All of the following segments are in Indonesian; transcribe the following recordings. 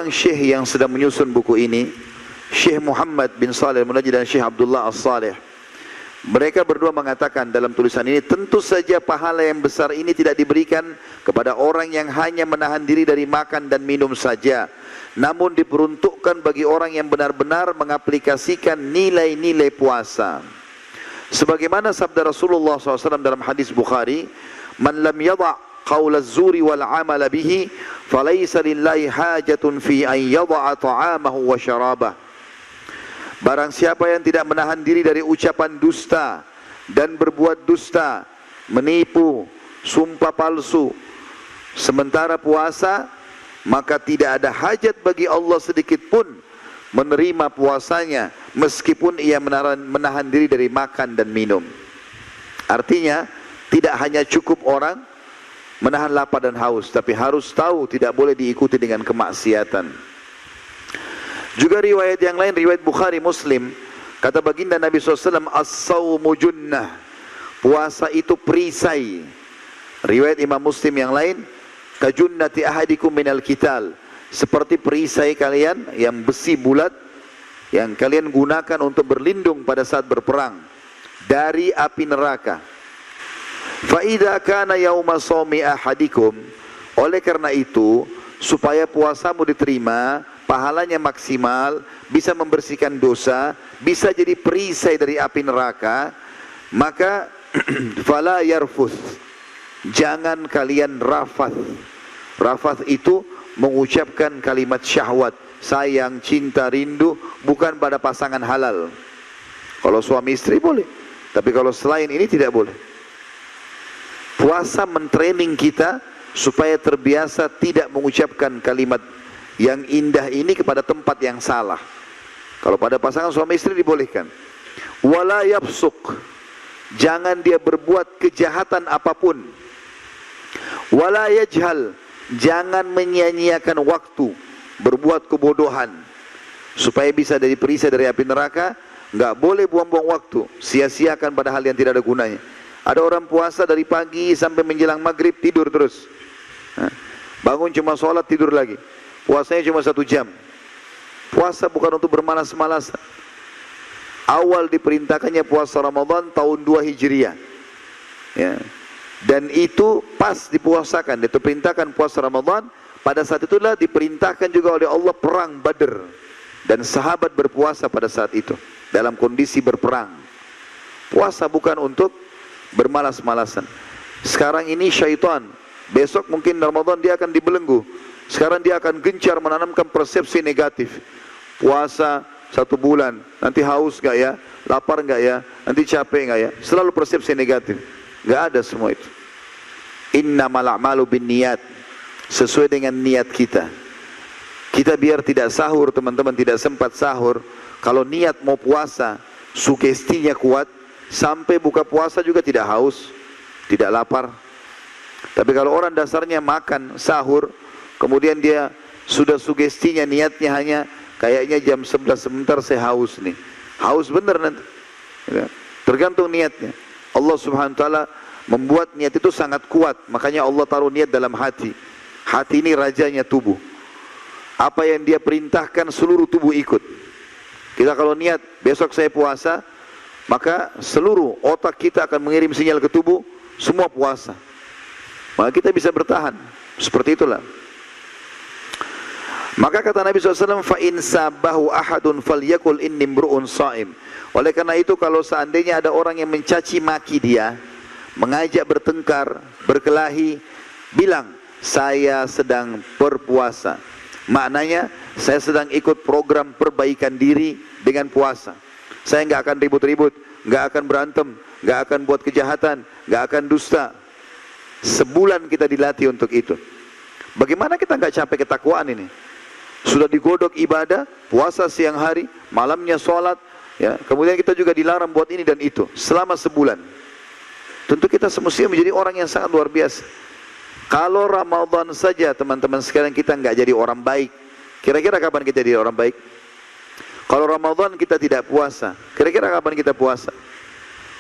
seorang syekh yang sedang menyusun buku ini, Syekh Muhammad bin Shalih Al-Munajjid dan Syekh Abdullah As-Salih. Mereka berdua mengatakan dalam tulisan ini, tentu saja pahala yang besar ini tidak diberikan kepada orang yang hanya menahan diri dari makan dan minum saja, namun diperuntukkan bagi orang yang benar-benar mengaplikasikan nilai-nilai puasa. Sebagaimana sabda Rasulullah SAW dalam hadis Bukhari, "Man lam yada' qaula az-zuri wal 'amala bihi, falaysa lillahi hajatun fi an yada'a ta'amahu wa syarabah." Barang siapa yang tidak menahan diri dari ucapan dusta dan berbuat dusta, menipu, sumpah palsu, sementara puasa, maka tidak ada hajat bagi Allah sedikit pun menerima puasanya, meskipun ia menahan diri dari makan dan minum. Artinya, tidak hanya cukup orang menahan lapar dan haus, tapi harus tahu tidak boleh diikuti dengan kemaksiatan. Juga riwayat yang lain, riwayat Bukhari Muslim, kata baginda Nabi SAW, "As-sawmu junnah." Puasa itu perisai. Riwayat Imam Muslim yang lain, "Kajunnati ahadikum minal qital." Seperti perisai kalian yang besi bulat yang kalian gunakan untuk berlindung pada saat berperang dari api neraka. Fa idza kana yauma shaumi ahadikum, oleh karena itu supaya puasamu diterima, pahalanya maksimal, bisa membersihkan dosa, bisa jadi perisai dari api neraka, maka fala yarfuth, jangan kalian rafath. Rafath itu mengucapkan kalimat syahwat, sayang, cinta, rindu, bukan pada pasangan halal. Kalau suami istri boleh, tapi kalau selain ini tidak boleh. Puasa mentraining kita supaya terbiasa tidak mengucapkan kalimat yang indah ini kepada tempat yang salah. Kalau pada pasangan suami istri dibolehkan. Wala yafsuk, jangan dia berbuat kejahatan apapun. Wala yajhal, jangan menyia-nyiakan waktu, berbuat kebodohan. Supaya bisa dari perisai dari api neraka, nggak boleh buang-buang waktu, sia-siakan pada hal yang tidak ada gunanya. Ada orang puasa dari pagi sampai menjelang maghrib tidur terus. Bangun cuma sholat, tidur lagi. Puasanya cuma 1 jam. Puasa bukan untuk bermalas-malasan. Awal diperintahkannya puasa Ramadan tahun 2 Hijriah. Ya. Dan itu pas dipuasakan, diperintahkan puasa Ramadan. Pada saat itulah diperintahkan juga oleh Allah perang Badr. Dan sahabat berpuasa pada saat itu, dalam kondisi berperang. Puasa bukan untuk bermalas-malasan. Sekarang ini syaitan, besok mungkin Ramadan dia akan dibelenggu. Sekarang dia akan gencar menanamkan persepsi negatif. Puasa 1 bulan, nanti haus gak ya? Lapar gak ya? Nanti capek gak ya? Selalu persepsi negatif. Gak ada semua itu. Innamal a'malu binniyat, sesuai dengan niat kita. Kita biar tidak sahur, teman-teman tidak sempat sahur, kalau niat mau puasa, sugestinya kuat, sampai buka puasa juga tidak haus, tidak lapar. Tapi kalau orang dasarnya makan sahur, kemudian dia sudah sugestinya niatnya hanya kayaknya jam 11 sebentar saya haus nih. Haus benar nanti. Tergantung niatnya. Allah Subhanahu wa taala membuat niat itu sangat kuat. Makanya Allah taruh niat dalam hati. Hati ini rajanya tubuh. Apa yang dia perintahkan seluruh tubuh ikut. Kita kalau niat besok saya puasa, maka seluruh otak kita akan mengirim sinyal ke tubuh, semua puasa. Maka kita bisa bertahan. Seperti itulah. Maka kata Nabi SAW, فَإِنْ سَابَهُ أَحَدٌ فَلْيَقُلْ إِنِّي امْرُؤٌ صَائِمٌ. Oleh karena itu kalau seandainya ada orang yang mencaci maki dia, mengajak bertengkar, berkelahi, bilang, saya sedang berpuasa. Maknanya, saya sedang ikut program perbaikan diri dengan puasa. Saya nggak akan ribut-ribut, nggak akan berantem, nggak akan buat kejahatan, nggak akan dusta. Sebulan kita dilatih untuk itu. Bagaimana kita nggak capek ketakwaan ini? Sudah digodok ibadah, puasa siang hari, malamnya sholat, ya. Kemudian kita juga dilarang buat ini dan itu selama sebulan. Tentu kita semestinya menjadi orang yang sangat luar biasa. Kalau Ramadan saja teman-teman sekalian kita nggak jadi orang baik, kira-kira kapan kita jadi orang baik? Kalau Ramadan kita tidak puasa, kira-kira kapan kita puasa?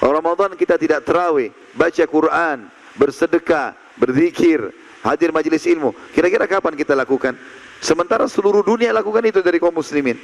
Kalau Ramadan kita tidak tarawih, baca Quran, bersedekah, berzikir, hadir majelis ilmu, kira-kira kapan kita lakukan? Sementara seluruh dunia lakukan itu dari kaum muslimin.